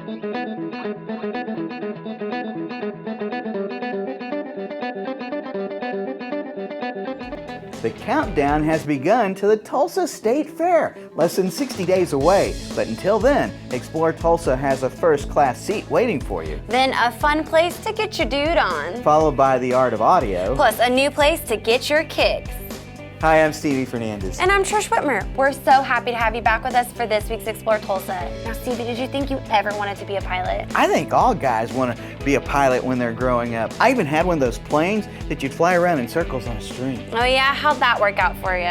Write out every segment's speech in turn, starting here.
The countdown has begun to the Tulsa State Fair, less than 60 days away. But until then, Explore Tulsa has a first-class seat waiting for you. Then a fun place to get your dude on. Followed by the art of audio. Plus a new place to get your kicks. Hi, I'm Stevie Fernandez. And I'm Trish Whitmer. We're so happy to have you back with us for this week's Explore Tulsa. Now, Stevie, did you think you ever wanted to be a pilot? I think all guys want to be a pilot when they're growing up. I even had one of those planes that you'd fly around in circles on a string. Oh yeah? How'd that work out for you?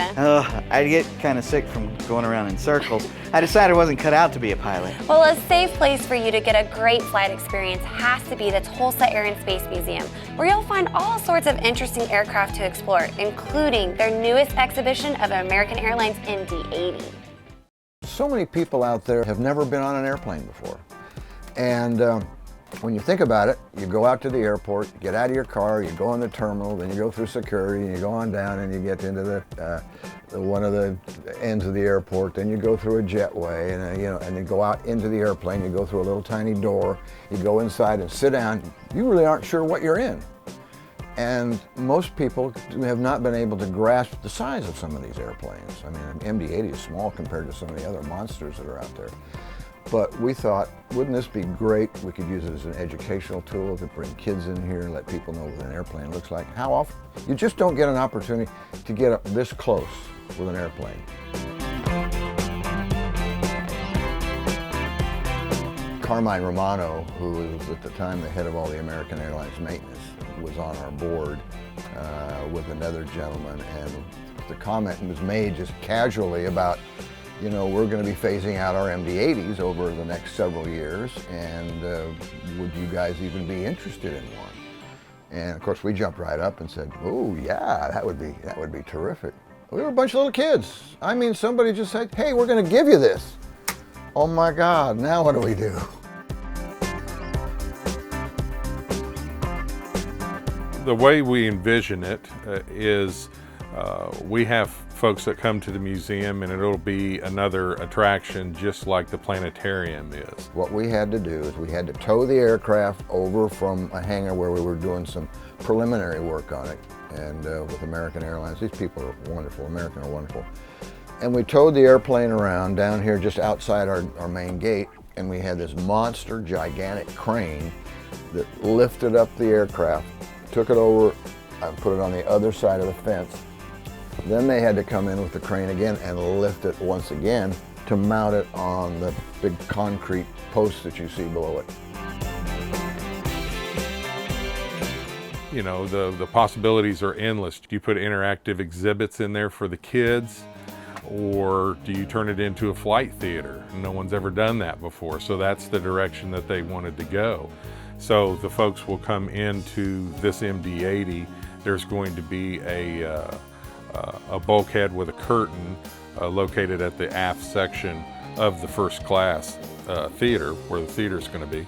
I'd get kind of sick from going around in circles. I decided I wasn't cut out to be a pilot. Well, a safe place for you to get a great flight experience has to be the Tulsa Air and Space Museum, where you'll find all sorts of interesting aircraft to explore, including their newest exhibition of American Airlines MD-80. So many people out there have never been on an airplane before. And when you think about it, you go out to the airport, you get out of your car, you go in the terminal, then you go through security, and you go on down and you get into the one of the ends of the airport, then you go through a jetway, and and then go out into the airplane, you go through a little tiny door, you go inside and sit down. You really aren't sure what you're in. And most people have not been able to grasp the size of some of these airplanes. I mean, MD-80 is small compared to some of the other monsters that are out there. But we thought, wouldn't this be great? We could use it as an educational tool to bring kids in here and let people know what an airplane looks like. How often? You just don't get an opportunity to get up this close with an airplane. Carmine Romano, who was at the time the head of all the American Airlines maintenance, was on our board with another gentleman, and the comment was made just casually about, we're going to be phasing out our MD-80s over the next several years, and would you guys even be interested in one? And of course we jumped right up and said, oh yeah, that would be terrific. We were a bunch of little kids. I mean, somebody just said, hey, we're going to give you this. Oh my God, now what do we do? The way we envision it is we have folks that come to the museum, and it'll be another attraction just like the planetarium is. What we had to do is we had to tow the aircraft over from a hangar where we were doing some preliminary work on it, and with American Airlines. These people are wonderful, American are wonderful. And we towed the airplane around down here just outside our main gate, and we had this monster, gigantic crane that lifted up the aircraft, took it over, and put it on the other side of the fence. Then they had to come in with the crane again and lift it once again to mount it on the big concrete posts that you see below it. The possibilities are endless. Do you put interactive exhibits in there for the kids, or do you turn it into a flight theater? No one's ever done that before, so that's the direction that they wanted to go. So the folks will come into this MD-80. There's going to be a bulkhead with a curtain located at the aft section of the first class theater, where the theater is going to be.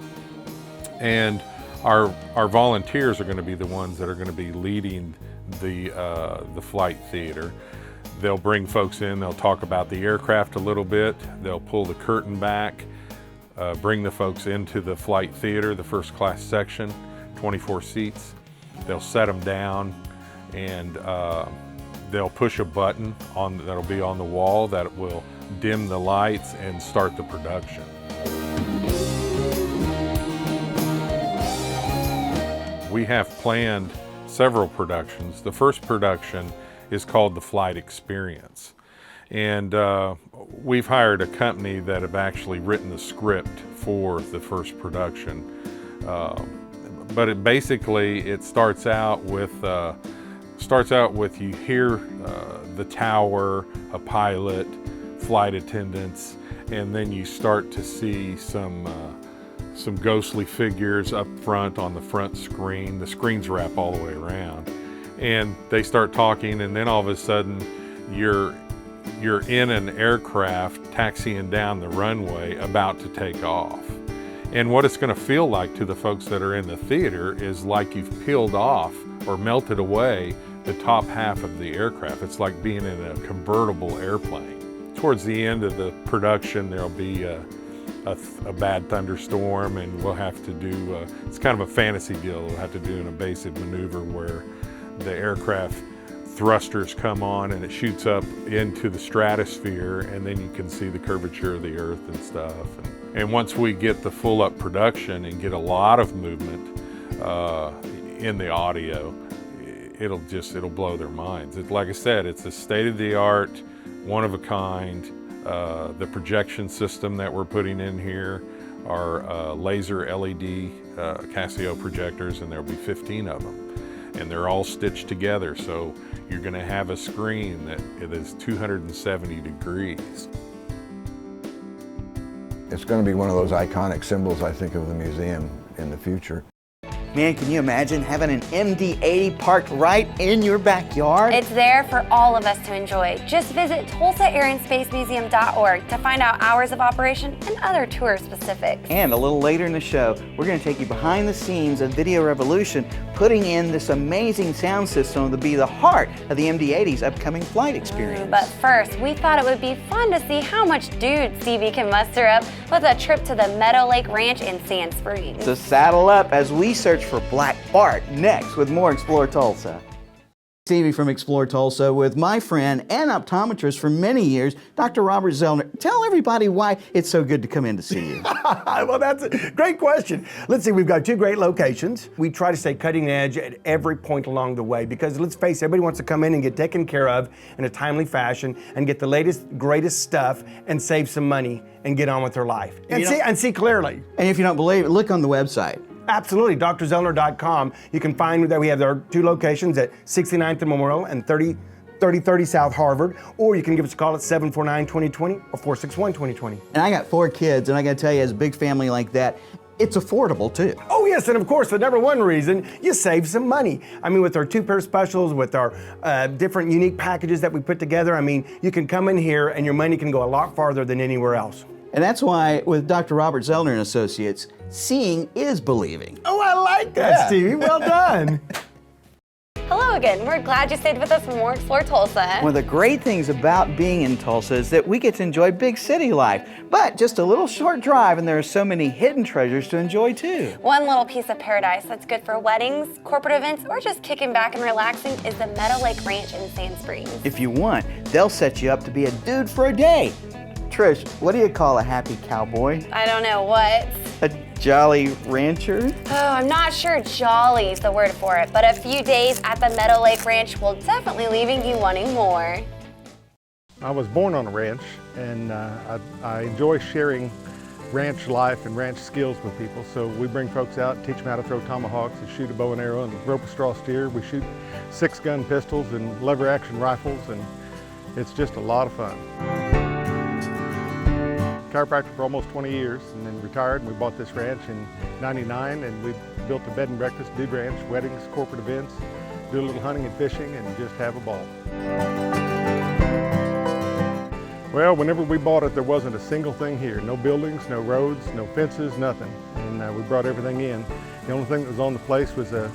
And our volunteers are going to be the ones that are going to be leading the flight theater. They'll bring folks in, they'll talk about the aircraft a little bit, they'll pull the curtain back, bring the folks into the flight theater, the first class section, 24 seats. They'll set them down, and they'll push a button that'll be on the wall that will dim the lights and start the production. We have planned several productions. The first production is called The Flight Experience. And we've hired a company that have actually written the script for the first production. But it starts out with you hear the tower, a pilot, flight attendants, and then you start to see some ghostly figures up front on the front screen. The screens wrap all the way around, and they start talking, and then all of a sudden you're in an aircraft taxiing down the runway about to take off. And what it's going to feel like to the folks that are in the theater is like you've peeled off or melted away the top half of the aircraft. It's like being in a convertible airplane. Towards the end of the production, there'll be a bad thunderstorm, and we'll have to do, it's kind of a fantasy deal, we'll have to do an evasive maneuver where the aircraft thrusters come on and it shoots up into the stratosphere, and then you can see the curvature of the earth and stuff. And once we get the full up production and get a lot of movement in the audio, it'll blow their minds. Like I said, it's a state-of-the-art, one of a kind. The projection system that we're putting in here are laser LED Casio projectors, and there'll be 15 of them. And they're all stitched together, so you're going to have a screen that it is 270 degrees. It's going to be one of those iconic symbols, I think, of the museum in the future. Man, can you imagine having an MD-80 parked right in your backyard? It's there for all of us to enjoy. Just visit TulsaAirAndSpaceMuseum.org to find out hours of operation and other tour specifics. And a little later in the show, we're going to take you behind the scenes of Video Revolution, putting in this amazing sound system to be the heart of the MD-80's upcoming flight experience. But first, we thought it would be fun to see how much dude Stevie can muster up with a trip to the Meadowlake Ranch in Sand Springs. So saddle up as we search for Black Bart next with more Explore Tulsa. Stevie from Explore Tulsa with my friend and optometrist for many years, Dr. Robert Zeller. Tell everybody why it's so good to come in to see you. Well, that's a great question. Let's see, we've got two great locations. We try to stay cutting edge at every point along the way because let's face it, everybody wants to come in and get taken care of in a timely fashion and get the latest, greatest stuff and save some money and get on with their life. And see clearly. And if you don't believe it, look on the website. Absolutely, drzeller.com. You can find that we have our two locations at 69th and Memorial and 3030 South Harvard, or you can give us a call at 749-2020 or 461-2020. And I got 4 kids, and I got to tell you, as a big family like that, it's affordable too. Oh yes, and of course, the number one reason, you save some money. I mean, with our 2-pair specials, with our different unique packages that we put together, I mean, you can come in here and your money can go a lot farther than anywhere else. And that's why with Dr. Robert Zeller and Associates, seeing is believing. Oh, I like that, Stevie. Well done. Hello again. We're glad you stayed with us for more Explore Tulsa. One of the great things about being in Tulsa is that we get to enjoy big city life, but just a little short drive, and there are so many hidden treasures to enjoy too. One little piece of paradise that's good for weddings, corporate events, or just kicking back and relaxing is the Meadowlake Ranch in Sand Springs. If you want, they'll set you up to be a dude for a day. Trish, what do you call a happy cowboy? I don't know what. A jolly rancher? Oh, I'm not sure jolly is the word for it, but a few days at the Meadowlake Ranch will definitely leaving you wanting more. I was born on a ranch, and I enjoy sharing ranch life and ranch skills with people. So we bring folks out, teach them how to throw tomahawks and shoot a bow and arrow and rope a straw steer. We shoot 6-gun pistols and lever action rifles, and it's just a lot of fun. Chiropractor for almost 20 years and then retired, and we bought this ranch in '99, and we built a bed and breakfast, dude ranch, weddings, corporate events, do a little hunting and fishing, and just have a ball. Well, whenever we bought it, there wasn't a single thing here. No buildings, no roads, no fences, nothing. And we brought everything in. The only thing that was on the place was a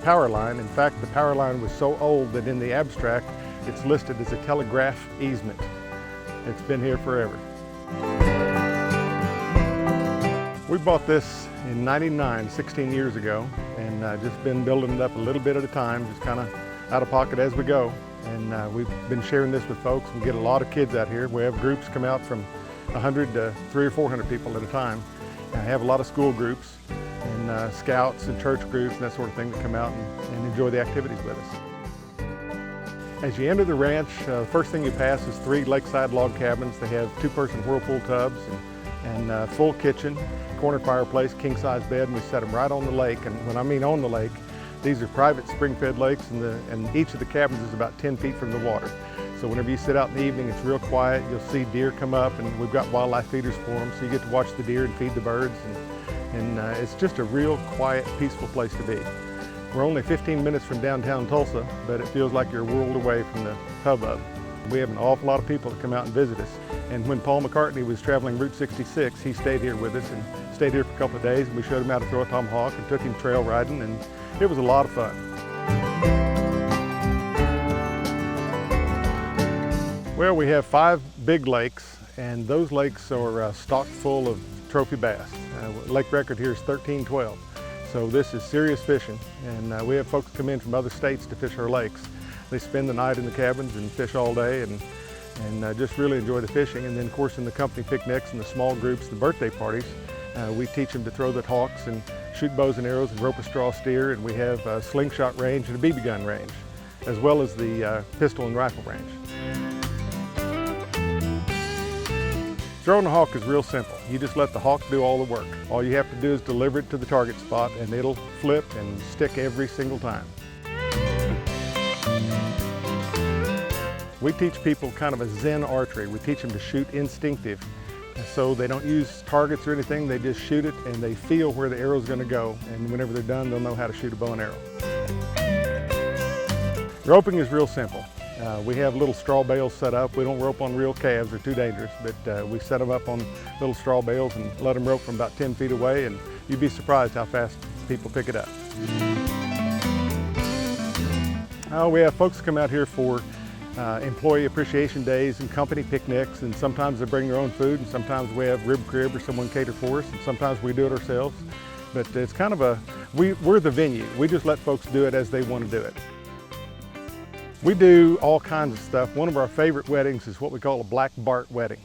power line. In fact, the power line was so old that in the abstract, it's listed as a telegraph easement. It's been here forever. We bought this in '99, 16 years ago, and just been building it up a little bit at a time, just kind of out of pocket as we go. And we've been sharing this with folks. We get a lot of kids out here. We have groups come out from 100 to 300 or 400 people at a time. And I have a lot of school groups and scouts and church groups and that sort of thing that come out and enjoy the activities with us. As you enter the ranch, the first thing you pass is 3 lakeside log cabins. They have 2-person whirlpool tubs and full kitchen, corner fireplace, king-size bed, and we set them right on the lake. And when I mean on the lake, these are private spring-fed lakes, and each of the cabins is about 10 feet from the water. So whenever you sit out in the evening, it's real quiet. You'll see deer come up, and we've got wildlife feeders for them, so you get to watch the deer and feed the birds. And it's just a real quiet, peaceful place to be. We're only 15 minutes from downtown Tulsa, but it feels like you're a world away from the hubbub. We have an awful lot of people that come out and visit us. And when Paul McCartney was traveling Route 66, he stayed here with us and stayed here for a couple of days, and we showed him how to throw a tomahawk and took him trail riding, and it was a lot of fun. Well, we have 5 big lakes, and those lakes are stocked full of trophy bass. Lake record here is 1312. So this is serious fishing, and we have folks come in from other states to fish our lakes. They spend the night in the cabins and fish all day and just really enjoy the fishing. And then of course in the company picnics and the small groups, the birthday parties, we teach them to throw the hawks and shoot bows and arrows and rope a straw steer, and we have a slingshot range and a BB gun range, as well as the pistol and rifle range. Throwing a hawk is real simple. You just let the hawk do all the work. All you have to do is deliver it to the target spot and it'll flip and stick every single time. We teach people kind of a Zen archery. We teach them to shoot instinctive. So they don't use targets or anything, they just shoot it and they feel where the arrow's gonna go. And whenever they're done, they'll know how to shoot a bow and arrow. Roping is real simple. We have little straw bales set up. We don't rope on real calves, they're too dangerous, but we set them up on little straw bales and let them rope from about 10 feet away, and you'd be surprised how fast people pick it up. We have folks come out here for employee appreciation days and company picnics, and sometimes they bring their own food, and sometimes we have rib crib or someone cater for us, and sometimes we do it ourselves. But it's kind of we're the venue. We just let folks do it as they want to do it. We do all kinds of stuff. One of our favorite weddings is what we call a Black Bart wedding.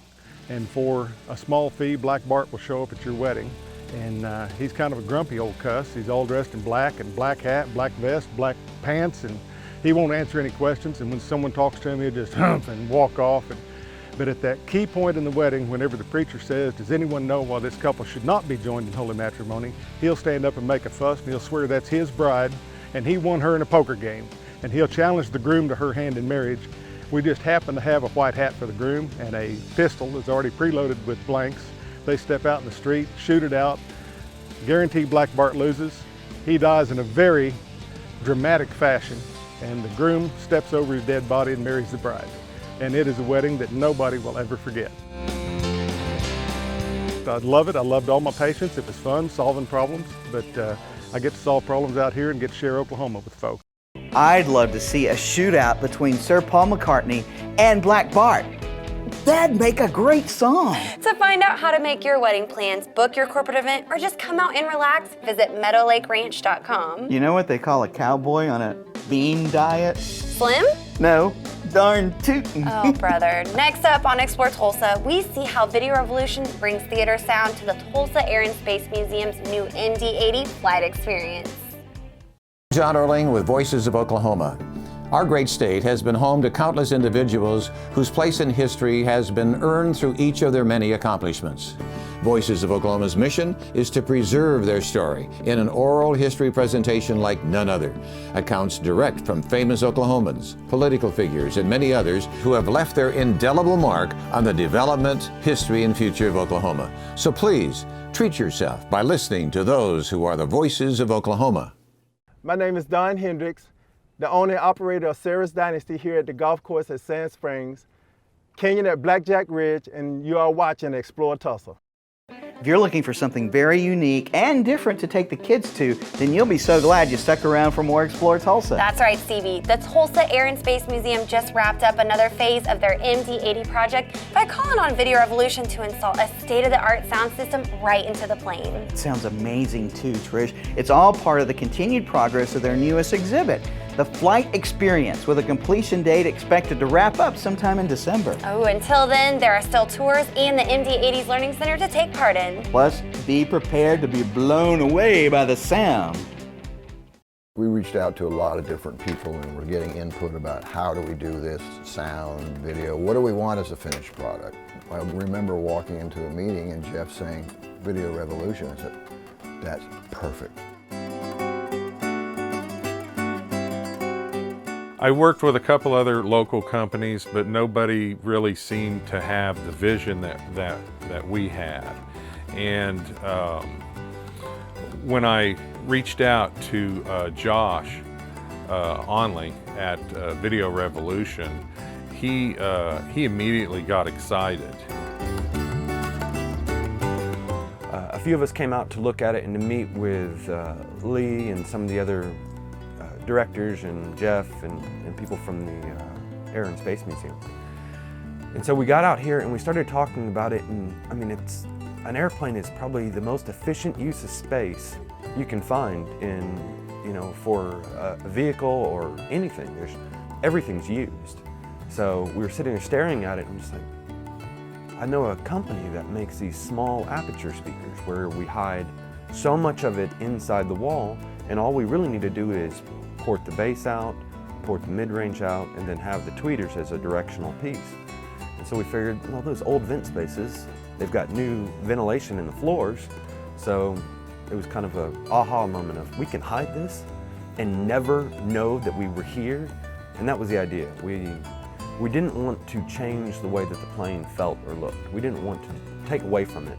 And for a small fee, Black Bart will show up at your wedding. And he's kind of a grumpy old cuss. He's all dressed in black and black hat, black vest, black pants, and he won't answer any questions. And when someone talks to him, he'll just hump and walk off. But at that key point in the wedding, whenever the preacher says, does anyone know why this couple should not be joined in holy matrimony, he'll stand up and make a fuss, and he'll swear that's his bride, and he won her in a poker game. And he'll challenge the groom to her hand in marriage. We just happen to have a white hat for the groom and a pistol that's already preloaded with blanks. They step out in the street, shoot it out, guarantee Black Bart loses. He dies in a very dramatic fashion, and the groom steps over his dead body and marries the bride. And it is a wedding that nobody will ever forget. I love it. I loved all my patients. It was fun solving problems, but I get to solve problems out here and get to share Oklahoma with folks. I'd love to see a shootout between Sir Paul McCartney and Black Bart. That'd make a great song. To find out how to make your wedding plans, book your corporate event, or just come out and relax, visit meadowlakeranch.com. You know what they call a cowboy on a bean diet? Slim? No, darn tootin'. Oh, brother. Next up on Explore Tulsa, we see how Video Revolution brings theater sound to the Tulsa Air and Space Museum's new ND-80 flight experience. John Erling with Voices of Oklahoma. Our great state has been home to countless individuals whose place in history has been earned through each of their many accomplishments. Voices of Oklahoma's mission is to preserve their story in an oral history presentation like none other. Accounts direct from famous Oklahomans, political figures, and many others who have left their indelible mark on the development, history, and future of Oklahoma. So please, treat yourself by listening to those who are the voices of Oklahoma. My name is Don Hendricks, the owner and operator of Sarah's Dynasty here at the golf course at Sand Springs, Canyon at Blackjack Ridge, and you are watching Explore Tulsa. If you're looking for something very unique and different to take the kids to, then you'll be so glad you stuck around for more Explore Tulsa. That's right, Stevie. The Tulsa Air and Space Museum just wrapped up another phase of their MD-80 project by calling on Video Revolution to install a state-of-the-art sound system right into the plane. It sounds amazing too, Trish. It's all part of the continued progress of their newest exhibit, the Flight Experience, with a completion date expected to wrap up sometime in December. Oh, until then, there are still tours and the MD-80's Learning Center to take part in. Plus, be prepared to be blown away by the sound. We reached out to a lot of different people and we're getting input about how do we do this, sound, video, what do we want as a finished product. I remember walking into a meeting and Jeff saying, Video Revolution. I said, that's perfect. I worked with a couple other local companies, but nobody really seemed to have the vision that we had. And when I reached out to Josh Onley at Video Revolution, he immediately got excited. A few of us came out to look at it and to meet with Lee and some of the other directors and Jeff and people from the Air and Space Museum. And so we got out here and we started talking about it, and I mean, an airplane is probably the most efficient use of space you can find in, for a vehicle or anything. Everything's used. So we were sitting there staring at it and just like, I know a company that makes these small aperture speakers where we hide so much of it inside the wall, and all we really need to do is port the bass out, port the mid-range out, and then have the tweeters as a directional piece. And so we figured, well, those old vent spaces, they've got new ventilation in the floors, so it was kind of a aha moment of, we can hide this and never know that we were here, and that was the idea. We didn't want to change the way that the plane felt or looked. We didn't want to take away from it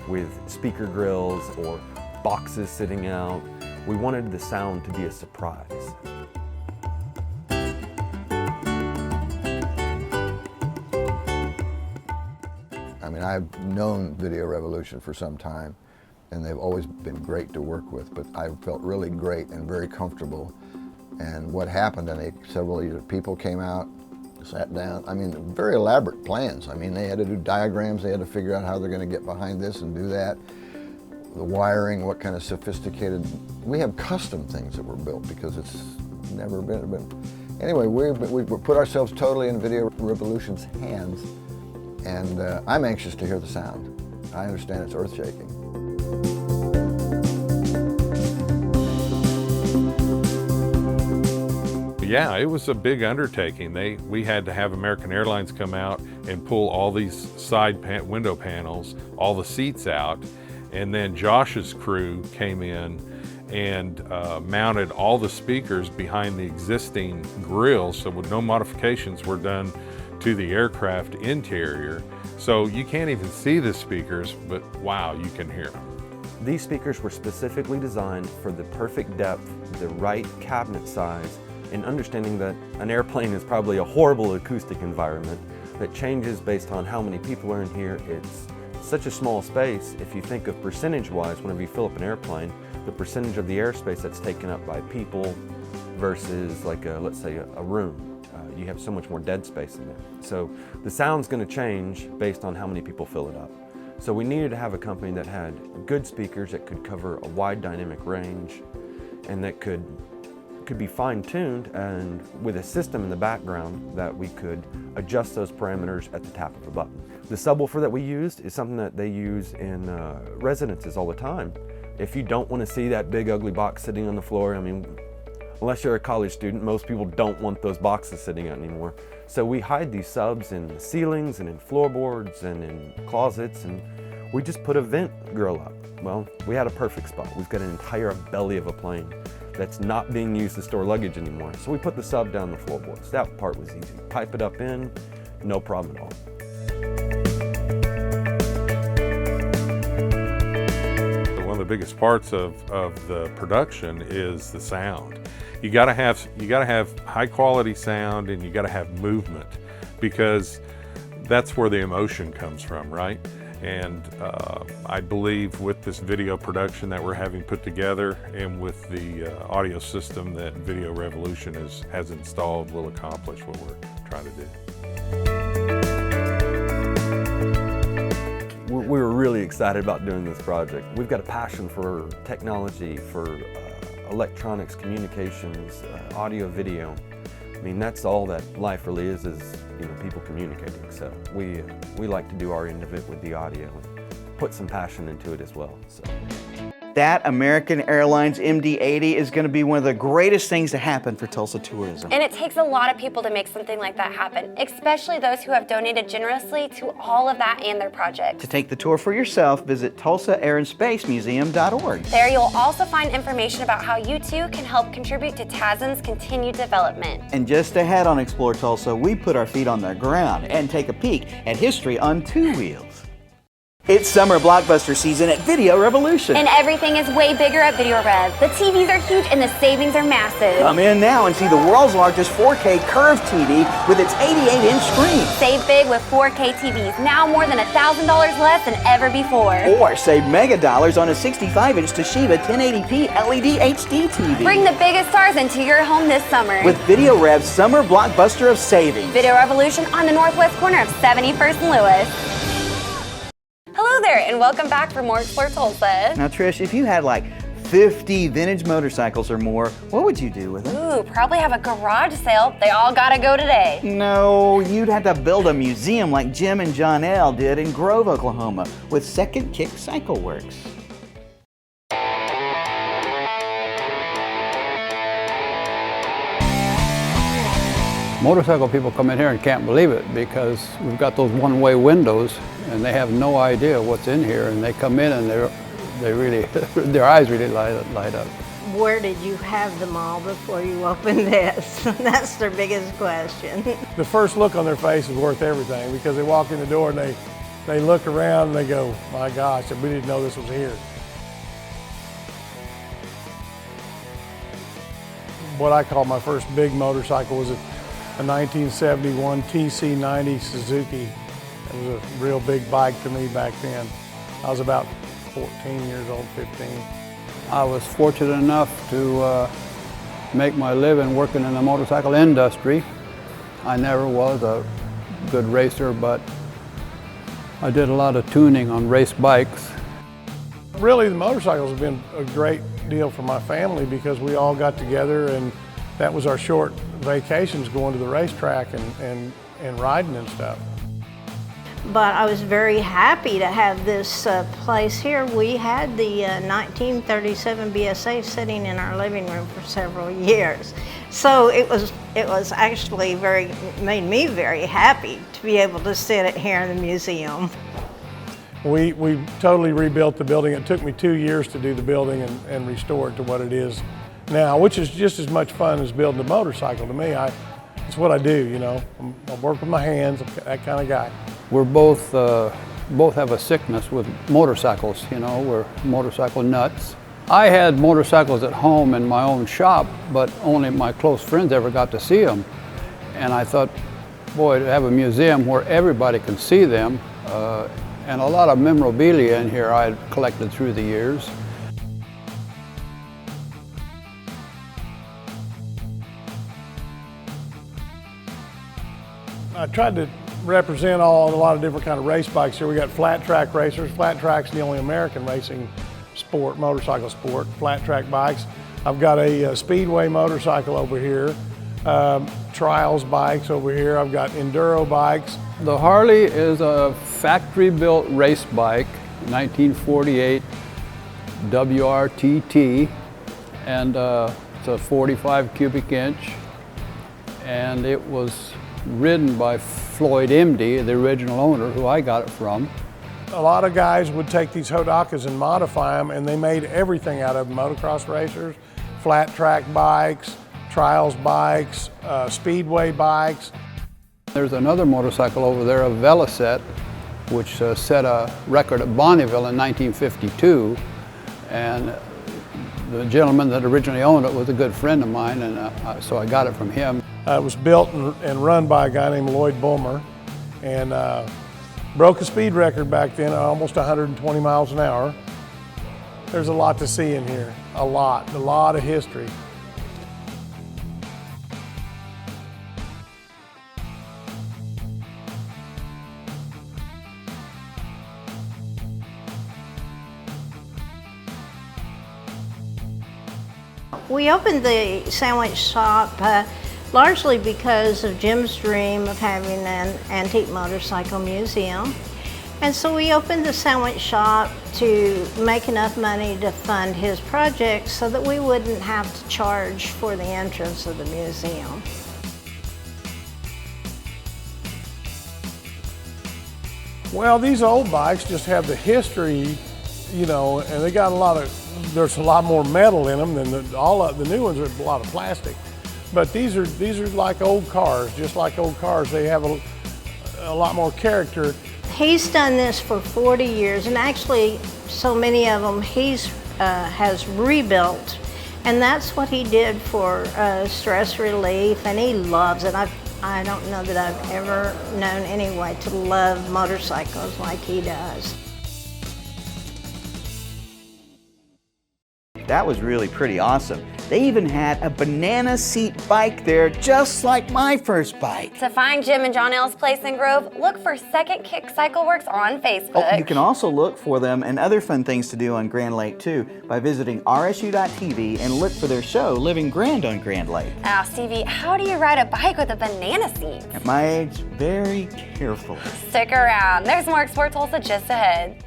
with speaker grills or boxes sitting out. We wanted the sound to be a surprise. I mean, I've known Video Revolution for some time, and they've always been great to work with, but I felt really great and very comfortable. And what happened, and several of these people came out, sat down. I mean, very elaborate plans. I mean, they had to do diagrams. They had to figure out how they're going to get behind this and do that. The wiring, what kind of sophisticated. We have custom things that were built because it's never been. Anyway, we put ourselves totally in Video Revolution's hands, and I'm anxious to hear the sound. I understand it's earth-shaking. Yeah, it was a big undertaking. We had to have American Airlines come out and pull all these side window panels, all the seats out, and then Josh's crew came in and mounted all the speakers behind the existing grills, so no modifications were done to the aircraft interior. So you can't even see the speakers, but wow, you can hear them. These speakers were specifically designed for the perfect depth, the right cabinet size, and understanding that an airplane is probably a horrible acoustic environment that changes based on how many people are in here. It's such a small space. If you think of percentage-wise, whenever you fill up an airplane, the percentage of the airspace that's taken up by people versus like let's say a room, you have so much more dead space in there. So the sound's going to change based on how many people fill it up. So we needed to have a company that had good speakers that could cover a wide dynamic range and that could be fine-tuned, and with a system in the background that we could adjust those parameters at the tap of a button. The subwoofer that we used is something that they use in residences all the time. If you don't want to see that big ugly box sitting on the floor, I mean, unless you're a college student, most people don't want those boxes sitting out anymore. So we hide these subs in ceilings and in floorboards and in closets, and we just put a vent grill up. Well, we had a perfect spot. We've got an entire belly of a plane that's not being used to store luggage anymore. So we put the sub down the floorboards. That part was easy. Pipe it up in, no problem at all. One of the biggest parts of the production is the sound. You gotta have high quality sound, and you gotta have movement, because that's where the emotion comes from, right? And I believe with this video production that we're having put together, and with the audio system that Video Revolution has installed, we'll accomplish what we're trying to do. We were really excited about doing this project. We've got a passion for technology, for electronics, communications, audio, video. I mean, that's all that life really is people communicating. So we like to do our end of it with the audio and put some passion into it as well. So. That American Airlines MD-80 is going to be one of the greatest things to happen for Tulsa tourism. And it takes a lot of people to make something like that happen, especially those who have donated generously to all of that and their project. To take the tour for yourself, visit TulsaAirAndSpaceMuseum.org. There you'll also find information about how you too can help contribute to TASM's continued development. And just ahead on Explore Tulsa, we put our feet on the ground and take a peek at history on two wheels. It's summer blockbuster season at Video Revolution. And everything is way bigger at Video Rev. The TVs are huge and the savings are massive. Come in now and see the world's largest 4K curved TV with its 88-inch screen. Save big with 4K TVs, now more than $1,000 less than ever before. Or save mega dollars on a 65-inch Toshiba 1080p LED HD TV. Bring the biggest stars into your home this summer. With Video Rev's summer blockbuster of savings. Video Revolution on the northwest corner of 71st and Lewis. Hello there, and welcome back for more Explore Tulsa. Now, Trish, if you had like 50 vintage motorcycles or more, what would you do with them? Ooh, probably have a garage sale. They all gotta go today. No, you'd have to build a museum like Jim and John L. did in Grove, Oklahoma, with Second Kick Cycle Works. Motorcycle people come in here and can't believe it because we've got those one-way windows and they have no idea what's in here, and they come in and they really, their eyes really light up. Where did you have them all before you opened this? That's their biggest question. The first look on their face is worth everything because they walk in the door and they look around and they go, my gosh, we didn't know this was here. What I call my first big motorcycle was a 1971 TC90 Suzuki. It was a real big bike to me back then. I was about 14 years old, 15. I was fortunate enough to make my living working in the motorcycle industry. I never was a good racer, but I did a lot of tuning on race bikes. Really, the motorcycles have been a great deal for my family because we all got together and that was our short vacations, going to the racetrack and riding and stuff. But I was very happy to have this place here. We had the 1937 BSA sitting in our living room for several years. So it was actually made me very happy to be able to sit it here in the museum. We totally rebuilt the building. It took me 2 years to do the building and restore it to what it is now, which is just as much fun as building a motorcycle to me. It's what I do, you know. I work with my hands, I'm that kind of guy. We're both have a sickness with motorcycles, you know, we're motorcycle nuts. I had motorcycles at home in my own shop, but only my close friends ever got to see them. And I thought, boy, to have a museum where everybody can see them, and a lot of memorabilia in here I had collected through the years. I tried to represent a lot of different kind of race bikes here. We got flat track racers. Flat track's the only American racing sport, motorcycle sport, flat track bikes. I've got a speedway motorcycle over here, trials bikes over here. I've got enduro bikes. The Harley is a factory-built race bike, 1948 WRTT, and it's a 45 cubic inch, and it was ridden by Floyd Imdy, the original owner, who I got it from. A lot of guys would take these Hodakas and modify them, and they made everything out of them. Motocross racers, flat track bikes, trials bikes, speedway bikes. There's another motorcycle over there, a Velocet, which set a record at Bonneville in 1952. And the gentleman that originally owned it was a good friend of mine, and so I got it from him. It was built and run by a guy named Lloyd Bulmer, and broke a speed record back then, almost 120 miles an hour. There's a lot to see in here, a lot of history. We opened the sandwich shop largely because of Jim's dream of having an antique motorcycle museum. And so we opened the sandwich shop to make enough money to fund his project so that we wouldn't have to charge for the entrance of the museum. Well, these old bikes just have the history, you know, and they got there's a lot more metal in them than all of the new ones are a lot of plastic. But these are like old cars, just like old cars. They have a lot more character. He's done this for 40 years, and actually so many of them has rebuilt, and that's what he did for stress relief, and he loves it. I don't know that I've ever known anyone to love motorcycles like he does. That was really pretty awesome. They even had a banana seat bike there, just like my first bike. To find Jim and John L's place in Grove, look for Second Kick Cycle Works on Facebook. Oh, you can also look for them and other fun things to do on Grand Lake too by visiting rsu.tv and look for their show, Living Grand on Grand Lake. Now, Stevie, how do you ride a bike with a banana seat? At my age, very carefully. Stick around. There's more Explore Tulsa just ahead.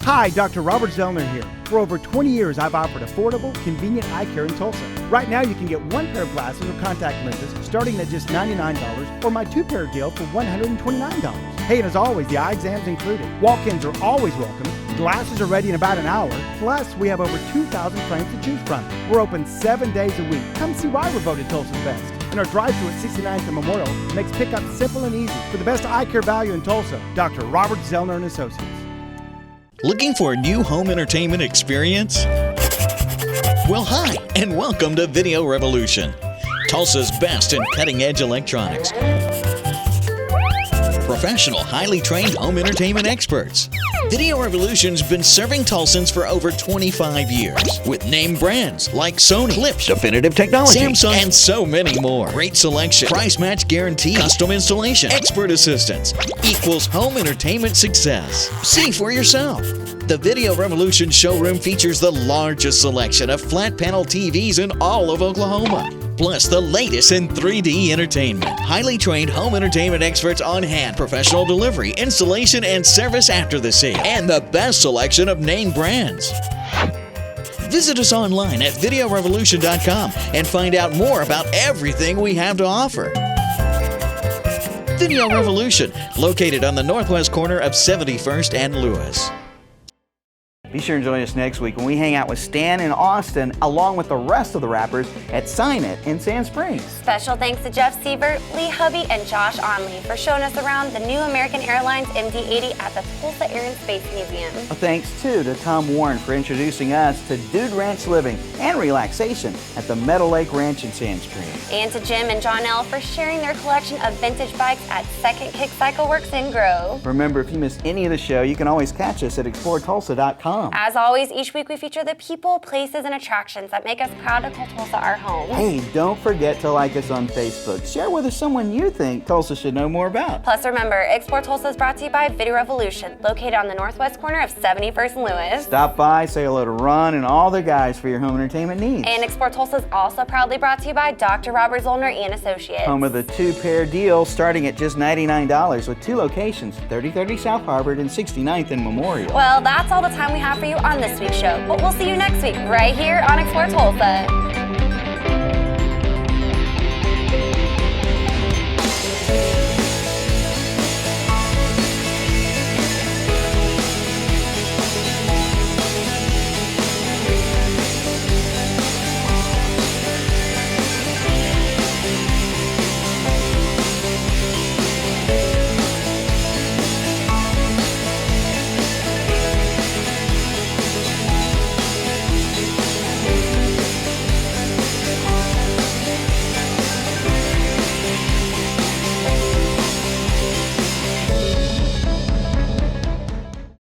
Hi, Dr. Robert Zeller here. For over 20 years, I've offered affordable, convenient eye care in Tulsa. Right now, you can get one pair of glasses or contact lenses starting at just $99 or my two-pair deal for $129. Hey, and as always, the eye exam's included. Walk-ins are always welcome. Glasses are ready in about an hour. Plus, we have over 2,000 frames to choose from. We're open 7 days a week. Come see why we're voted Tulsa's best. And our drive-thru at 69th and Memorial makes pickup simple and easy. For the best eye care value in Tulsa, Dr. Robert Zeller and Associates. Looking for a new home entertainment experience? Well, hi, and welcome to Video Revolution, Tulsa's best in cutting-edge electronics. Professional, highly trained home entertainment experts. Video Revolution's been serving Tulsans for over 25 years with name brands like Sony, Clips, Definitive Technology, Samsung, and so many more. Great selection, price match guarantee, custom installation, expert assistance equals home entertainment success. See for yourself. The Video Revolution showroom features the largest selection of flat panel TVs in all of Oklahoma. Plus the latest in 3D entertainment. Highly trained home entertainment experts on hand. Professional delivery, installation, and service after the sale. And the best selection of name brands. Visit us online at videorevolution.com and find out more about everything we have to offer. Video Revolution, located on the northwest corner of 71st and Lewis. Be sure and join us next week when we hang out with Stan and Austin along with the rest of the rappers at Sign It in Sand Springs. Special thanks to Jeff Siebert, Lee Hubby, and Josh Onley for showing us around the new American Airlines MD-80 at the Tulsa Air and Space Museum. Thanks too to Tom Warren for introducing us to Dude Ranch Living and Relaxation at the Meadowlake Ranch in Sand Springs. And to Jim and John L for sharing their collection of vintage bikes at Second Kick Cycle Works in Grove. Remember, if you missed any of the show, you can always catch us at exploretulsa.com. As always, each week we feature the people, places, and attractions that make us proud to call Tulsa our home. Hey, don't forget to like us on Facebook. Share with us someone you think Tulsa should know more about. Plus, remember, Explore Tulsa is brought to you by Video Revolution, located on the northwest corner of 71st and Lewis. Stop by, say hello to Ron and all the guys for your home entertainment needs. And Explore Tulsa is also proudly brought to you by Dr. Robert Zeller and Associates. Home of the two-pair deal starting at just $99 with 2 locations, 3030 South Harvard and 69th and Memorial. Well, that's all the time we have for you on this week's show, but we'll see you next week right here on Explore Tulsa.